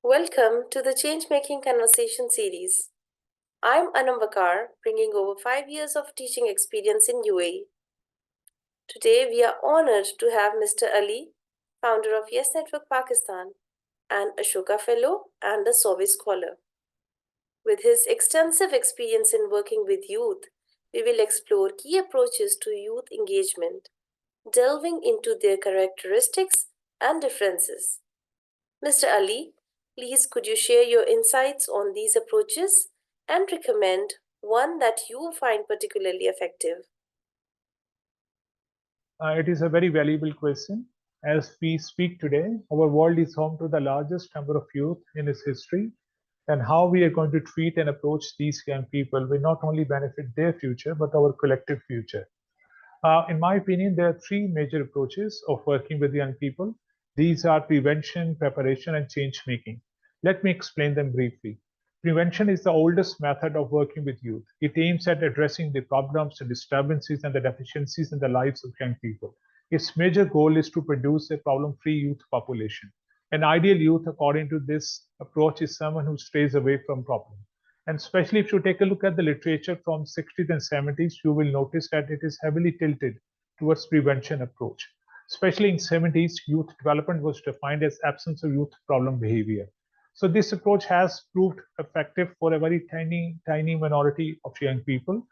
Welcome to the Changemaking Conversation series. I'm Anam Vakar, bringing over 5 years of teaching experience in UAE. Today, we are honored to have Mr. Ali, founder of Yes Network Pakistan, an Ashoka Fellow and a Soviet Scholar. With his extensive experience in working with youth, we will explore key approaches to youth engagement, delving into their characteristics and differences. Mr. Ali, please could you share your insights on these approaches and recommend one that you find particularly effective? It is a very valuable question. As we speak today, our world is home to the largest number of youth in its history, and how we are going to treat and approach these young people will not only benefit their future but our collective future. In my opinion, there are three major approaches of working with young people. These are prevention, preparation, and change making. Let me explain them briefly. Prevention is the oldest method of working with youth. It aims at addressing the problems, the disturbances, and the deficiencies in the lives of young people. Its major goal is to produce a problem free youth population. An ideal youth, according to this approach, is someone who stays away from problems. And especially if you take a look at the literature from 60s and 70s, you will notice that it is heavily tilted towards prevention approach. Especially in 70s, youth development was defined as absence of youth problem behavior. So this approach has proved effective for a very tiny minority of young people.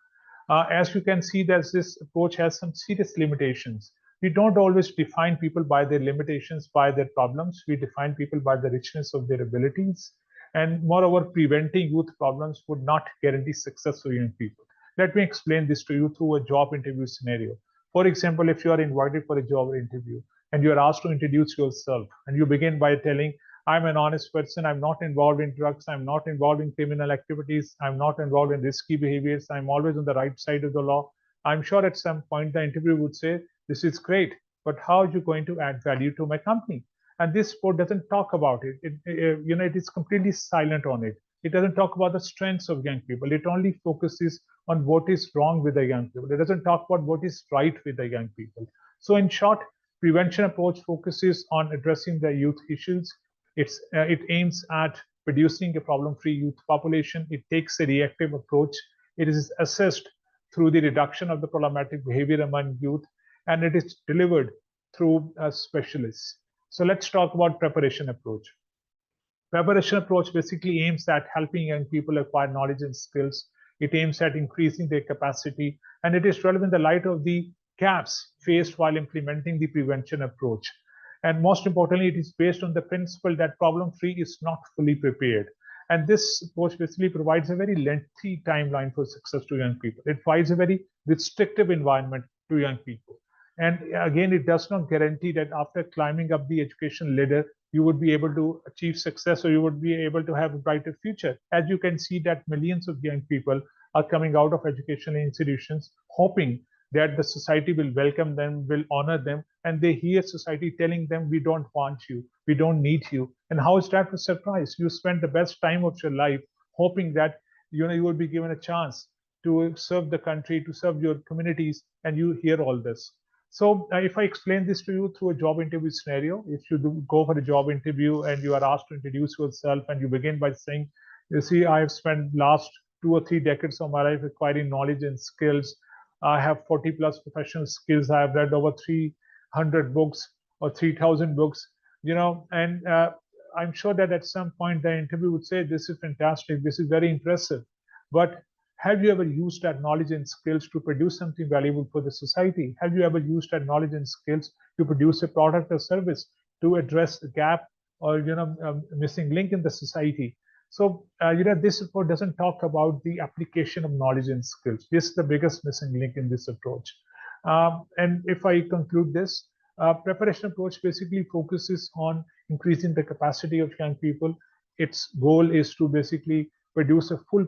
As you can see, that this approach has some serious limitations. We don't always define people by their limitations, by their problems. We define people by the richness of their abilities. And moreover, preventing youth problems would not guarantee success for young people. Let me explain this to you through a job interview scenario. For example, if you are invited for a job interview and you are asked to introduce yourself, and you begin by telling, I'm an honest person. I'm not involved in drugs. I'm not involved in criminal activities. I'm not involved in risky behaviors. I'm always on the right side of the law. I'm sure at some point the interviewer would say, this is great, but how are you going to add value to my company? And this report doesn't talk about it. It is completely silent on it. It doesn't talk about the strengths of young people. It only focuses on what is wrong with the young people. It doesn't talk about what is right with the young people. So in short, prevention approach focuses on addressing the youth issues. It aims at producing a problem-free youth population. It takes a reactive approach. It is assessed through the reduction of the problematic behavior among youth, and it is delivered through specialists. So let's talk about preparation approach. Preparation approach basically aims at helping young people acquire knowledge and skills. It aims at increasing their capacity, and it is relevant in the light of the gaps faced while implementing the prevention approach. And most importantly, it is based on the principle that problem-free is not fully prepared. And this approach basically provides a very lengthy timeline for success to young people. It provides a very restrictive environment to young people. And again, it does not guarantee that after climbing up the education ladder, you would be able to achieve success or you would be able to have a brighter future. As you can see that millions of young people are coming out of educational institutions hoping that the society will welcome them, will honor them, and they hear society telling them, we don't want you, we don't need you. And how is that a surprise? You spent the best time of your life hoping that you will be given a chance to serve the country, to serve your communities, and you hear all this. So if I explain this to you through a job interview scenario, if you go for a job interview and you are asked to introduce yourself and you begin by saying, you see, I have spent last 2 or 3 decades of my life acquiring knowledge and skills. I have 40 plus professional skills. I have read over 300 books or 3,000 books, and I'm sure that at some point the interview would say, this is fantastic, this is very impressive. But have you ever used that knowledge and skills to produce something valuable for the society? Have you ever used that knowledge and skills to produce a product or service to address a gap or missing link in the society? So this report doesn't talk about the application of knowledge and skills. This is the biggest missing link in this approach. And if I conclude this, preparation approach basically focuses on increasing the capacity of young people. Its goal is to basically produce a fully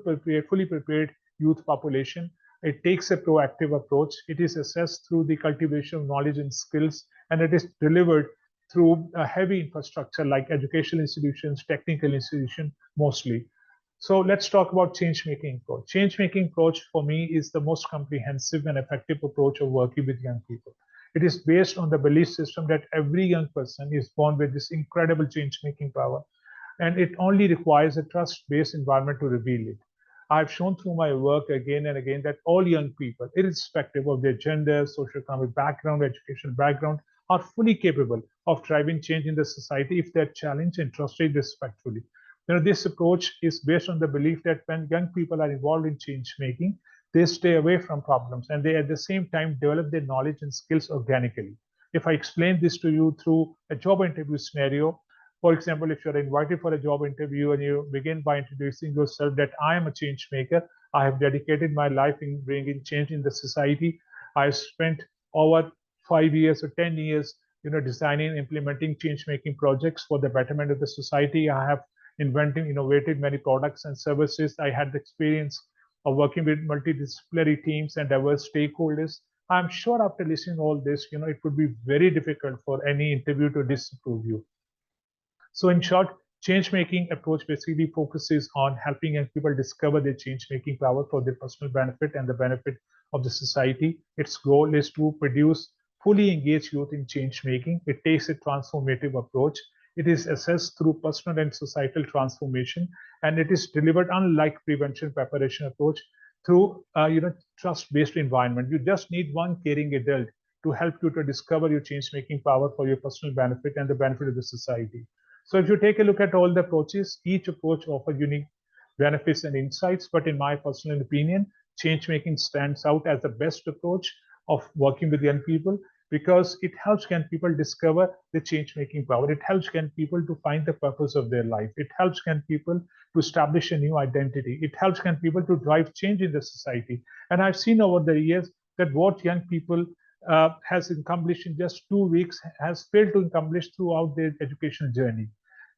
prepared youth population. It takes a proactive approach. It is assessed through the cultivation of knowledge and skills, and it is delivered through a heavy infrastructure like educational institutions, technical institutions, mostly. So let's talk about change-making approach. Change-making approach for me is the most comprehensive and effective approach of working with young people. It is based on the belief system that every young person is born with this incredible change-making power. and it only requires a trust-based environment to reveal it. I've shown through my work again and again that all young people, irrespective of their gender, socioeconomic background, educational background, are fully capable of driving change in the society if they're challenged and trusted respectfully. This approach is based on the belief that when young people are involved in change making, they stay away from problems and they at the same time develop their knowledge and skills organically. If I explain this to you through a job interview scenario, for example, if you're invited for a job interview and you begin by introducing yourself that I am a change maker, I have dedicated my life in bringing change in the society. I've spent over 5 years or 10 years, designing, implementing change making projects for the betterment of the society. I have invented, innovated many products and services. I had the experience of working with multidisciplinary teams and diverse stakeholders. I'm sure after listening all this, it would be very difficult for any interview to disapprove you. So in short, change-making approach basically focuses on helping young people discover their change-making power for their personal benefit and the benefit of the society. Its goal is to produce fully engaged youth in change-making. It takes a transformative approach. It is assessed through personal and societal transformation, and it is delivered unlike prevention preparation approach through trust-based environment. You just need one caring adult to help you to discover your change-making power for your personal benefit and the benefit of the society. So if you take a look at all the approaches, each approach offers unique benefits and insights. But in my personal opinion, change making stands out as the best approach of working with young people because it helps young people discover the change making power. It helps young people to find the purpose of their life. It helps young people to establish a new identity. It helps young people to drive change in the society. And I've seen over the years that what young people has accomplished in just 2 weeks has failed to accomplish throughout their educational journey.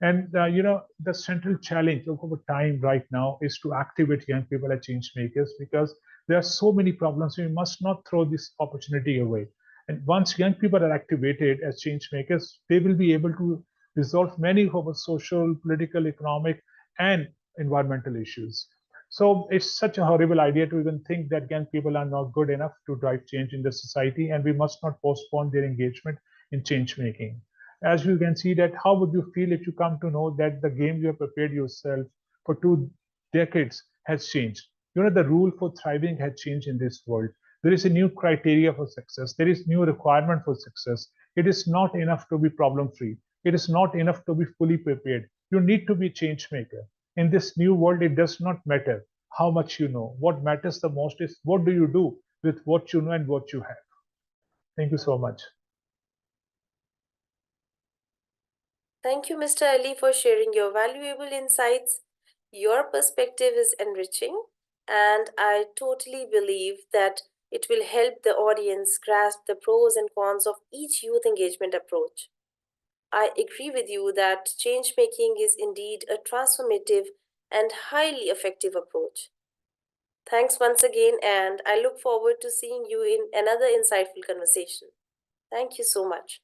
And the central challenge of our time right now is to activate young people as change makers because there are so many problems. We must not throw this opportunity away. And once young people are activated as change makers, they will be able to resolve many of our social, political, economic, and environmental issues. So it's such a horrible idea to even think that young people are not good enough to drive change in the society, and we must not postpone their engagement in change making. As you can see that how would you feel if you come to know that the game you have prepared yourself for 2 decades has changed? The rule for thriving has changed in this world. There is a new criteria for success. There is new requirement for success. It is not enough to be problem free. It is not enough to be fully prepared. You need to be change maker. In this new world, it does not matter how much you know. What matters the most is what do you do with what you know and what you have. Thank you so much. Thank you, Mr. Ali, for sharing your valuable insights. Your perspective is enriching, and I totally believe that it will help the audience grasp the pros and cons of each youth engagement approach. I agree with you that change making is indeed a transformative and highly effective approach. Thanks once again, and I look forward to seeing you in another insightful conversation. Thank you so much.